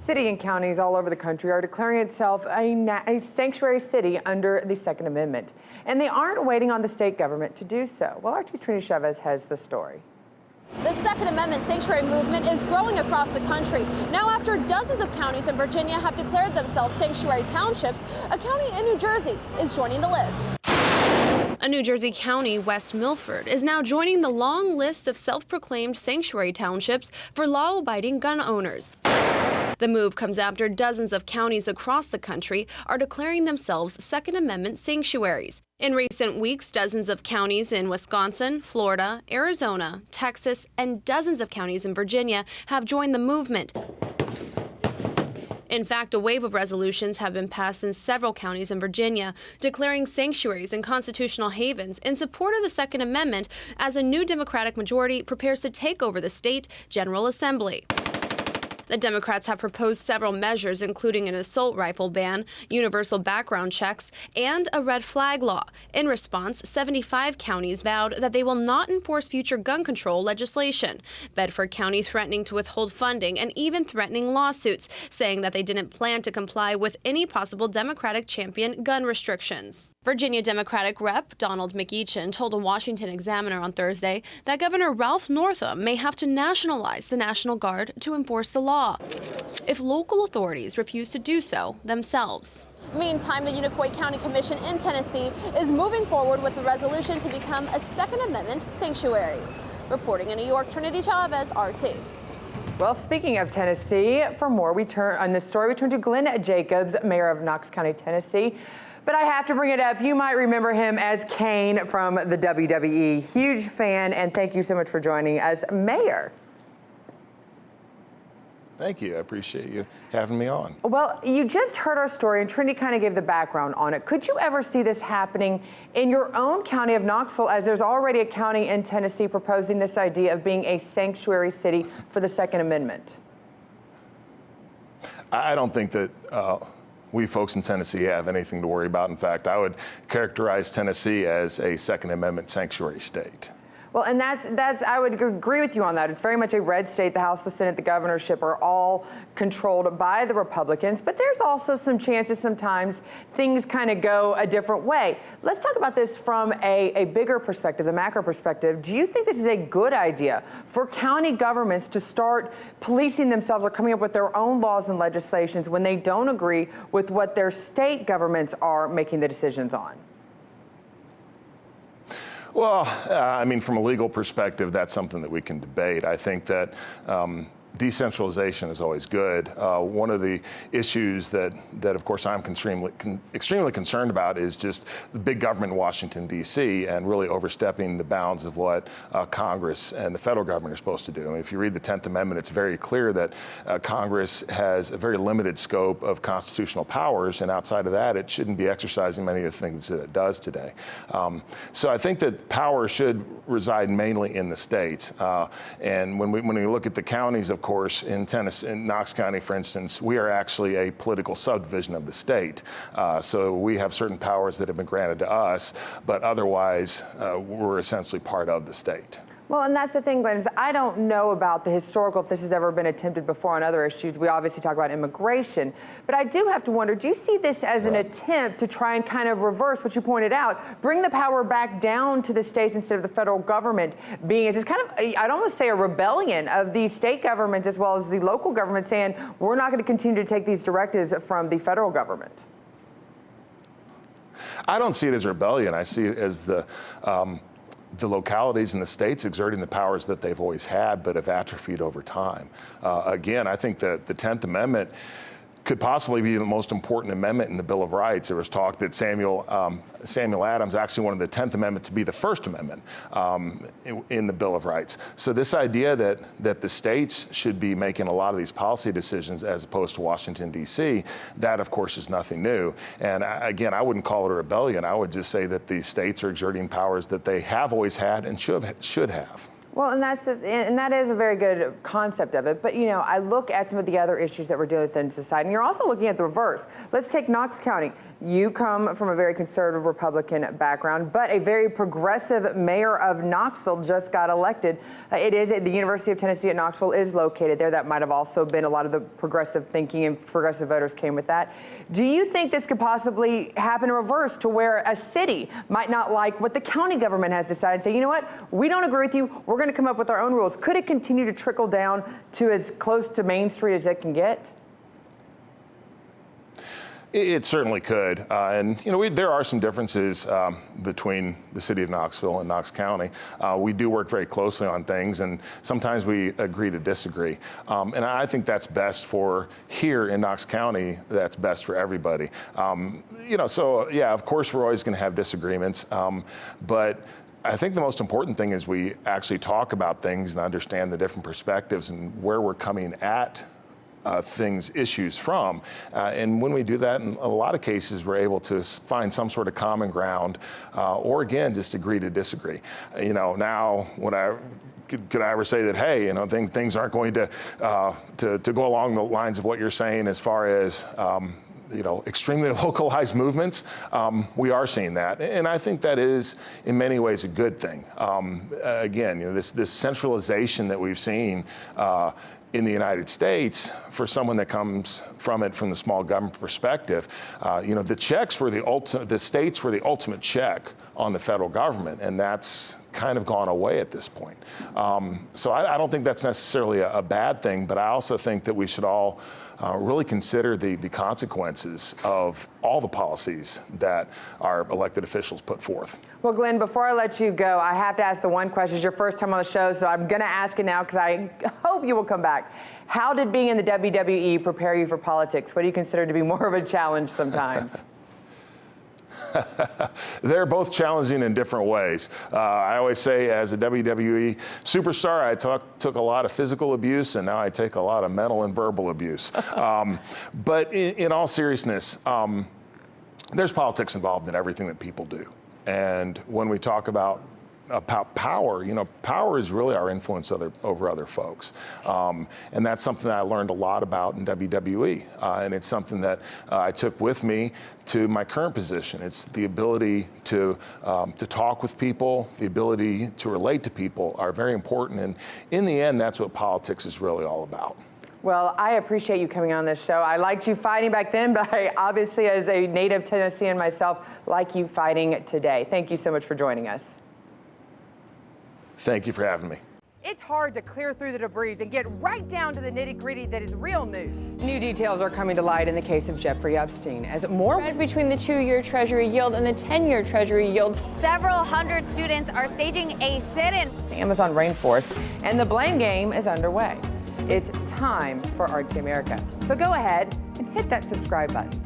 City and counties all over the country are declaring itself a sanctuary city under the Second Amendment. And they aren't waiting on the state government to do so. Well, RT's Trinity Chavez has the story. The Second Amendment sanctuary movement is growing across the country. Now, after dozens of counties in Virginia have declared themselves sanctuary townships, a county in New Jersey is joining the list. A New Jersey county, West Milford, is now joining the long list of self-proclaimed sanctuary townships for law-abiding gun owners. The move comes after dozens of counties across the country are declaring themselves Second Amendment sanctuaries. In recent weeks, dozens of counties in Wisconsin, Florida, Arizona, Texas, and dozens of counties in Virginia have joined the movement. In fact, a wave of resolutions have been passed in several counties in Virginia, declaring sanctuaries and constitutional havens in support of the Second Amendment as a new Democratic majority prepares to take over the state General Assembly. The Democrats have proposed several measures, including an assault rifle ban, universal background checks, and a red flag law. In response, 75 counties vowed that they will not enforce future gun control legislation. Bedford County threatening to withhold funding and even threatening lawsuits, saying that they didn't plan to comply with any possible Democratic champion gun restrictions. Virginia Democratic Rep. Donald McEachin told a Washington Examiner on Thursday that Governor Ralph Northam may have to nationalize the National Guard to enforce the law if local authorities refuse to do so themselves. Meantime, the Unicoi County Commission in Tennessee is moving forward with a resolution to become a Second Amendment sanctuary. Reporting in New York, Trinity Chavez, RT. Well, speaking of Tennessee, for more, we turn to Glenn Jacobs, mayor of Knox County, Tennessee. But I have to bring it up. You might remember him as Kane from the WWE. Huge fan, and thank you so much for joining us, Mayor. Thank you. I appreciate you having me on. Well, you just heard our story, and Trinity kind of gave the background on it. Could you ever see this happening in your own county of Knoxville, as there's already a county in Tennessee proposing this idea of being a sanctuary city for the Second Amendment? I don't think that we folks in Tennessee have anything to worry about. In fact, I would characterize Tennessee as a Second Amendment sanctuary state. Well, and that's I would agree with you on that. It's very much a red state. The House, the Senate, the governorship are all controlled by the Republicans. But there's also some chances sometimes things kind of go a different way. Let's talk about this from a bigger perspective, the macro perspective. Do you think this is a good idea for county governments to start policing themselves or coming up with their own laws and legislations when they don't agree with what their state governments are making the decisions on? Well, I mean, from a legal perspective, that's something that we can debate. I think that decentralization is always good. One of the issues that of course, I'm extremely concerned about is just the big government in Washington, D.C., and really overstepping the bounds of what Congress and the federal government are supposed to do. I mean, if you read the 10th Amendment, it's very clear that Congress has a very limited scope of constitutional powers, and outside of that, it shouldn't be exercising many of the things that it does today. So I think that power should reside mainly in the states. And when we look at the counties, of course, in Tennessee, in Knox County, for instance, we are actually a political subdivision of the state. So we have certain powers that have been granted to us, but otherwise, we're essentially part of the state. Well, and that's the thing, Glenn, is I don't know about the historical, if this has ever been attempted before on other issues. We obviously talk about immigration, but I do have to wonder, do you see this as an attempt to try and kind of reverse what you pointed out, bring the power back down to the states instead of the federal government being, it's kind of, I'd almost say a rebellion of the state government as well as the local government saying, we're not going to continue to take these directives from the federal government? I don't see it as rebellion. I see it as the localities and the states exerting the powers that they've always had, but have atrophied over time. Again, I think that the 10th Amendment could possibly be the most important amendment in the Bill of Rights. There was talk that Samuel Adams actually wanted the 10th Amendment to be the First Amendment in the Bill of Rights. So this idea that the states should be making a lot of these policy decisions as opposed to Washington, D.C., that, of course, is nothing new. And again, I wouldn't call it a rebellion. I would just say that the states are exerting powers that they have always had and should have. Well, and that is a very good concept of it. But, you know, I look at some of the other issues that we're dealing with in society, and you're also looking at the reverse. Let's take Knox County. You come from a very conservative Republican background, but a very progressive mayor of Knoxville just got elected. It is at the University of Tennessee at Knoxville is located there. That might have also been a lot of the progressive thinking, and progressive voters came with that. Do you think this could possibly happen in reverse, to where a city might not like what the county government has decided and say, you know what, we don't agree with you, we're going to come up with our own rules? Could it continue to trickle down to as close to Main Street as it can get? It certainly could, and you know, there are some differences between the city of Knoxville and Knox County. We do work very closely on things, and sometimes we agree to disagree. And I think that's best for here in Knox County. That's best for everybody. You know, so yeah, of course we're always going to have disagreements, but I think the most important thing is we actually talk about things and understand the different perspectives and where we're coming at issues from. And when we do that, in a lot of cases, we're able to find some sort of common ground, or again, just agree to disagree. You know, now when could I ever say that, hey, you know, things aren't going to go along the lines of what you're saying as far as you know, extremely localized movements? We are seeing that, and I think that is in many ways a good thing. Again, you know, this centralization that we've seen in the United States, for someone that comes from it from the small government perspective, you know, the states were the ultimate check on the federal government, and that's kind of gone away at this point. So I don't think that's necessarily a bad thing, but I also think that we should all really consider the consequences of all the policies that our elected officials put forth. Well, Glenn, before I let you go, I have to ask the one question. It's your first time on the show, so I'm going to ask it now because I hope you will come back. How did being in the WWE prepare you for politics? What do you consider to be more of a challenge sometimes? They're both challenging in different ways. I always say, as a WWE superstar, I took a lot of physical abuse, and now I take a lot of mental and verbal abuse. But in all seriousness, there's politics involved in everything that people do. And when we talk about power, you know, power is really our influence over other folks. And that's something that I learned a lot about in WWE. And it's something that I took with me to my current position. It's the ability to talk with people, the ability to relate to people are very important. And in the end, that's what politics is really all about. Well, I appreciate you coming on this show. I liked you fighting back then, but I obviously, as a native Tennessean myself, like you fighting today. Thank you so much for joining us. Thank you for having me. It's hard to clear through the debris and get right down to the nitty-gritty that is real news. New details are coming to light in the case of Jeffrey Epstein as more spread between the 2-year Treasury yield and the 10-year Treasury yield. Several hundred students are staging a sit-in. The Amazon rainforest, and the blame game is underway. It's time for RT America. So go ahead and hit that subscribe button.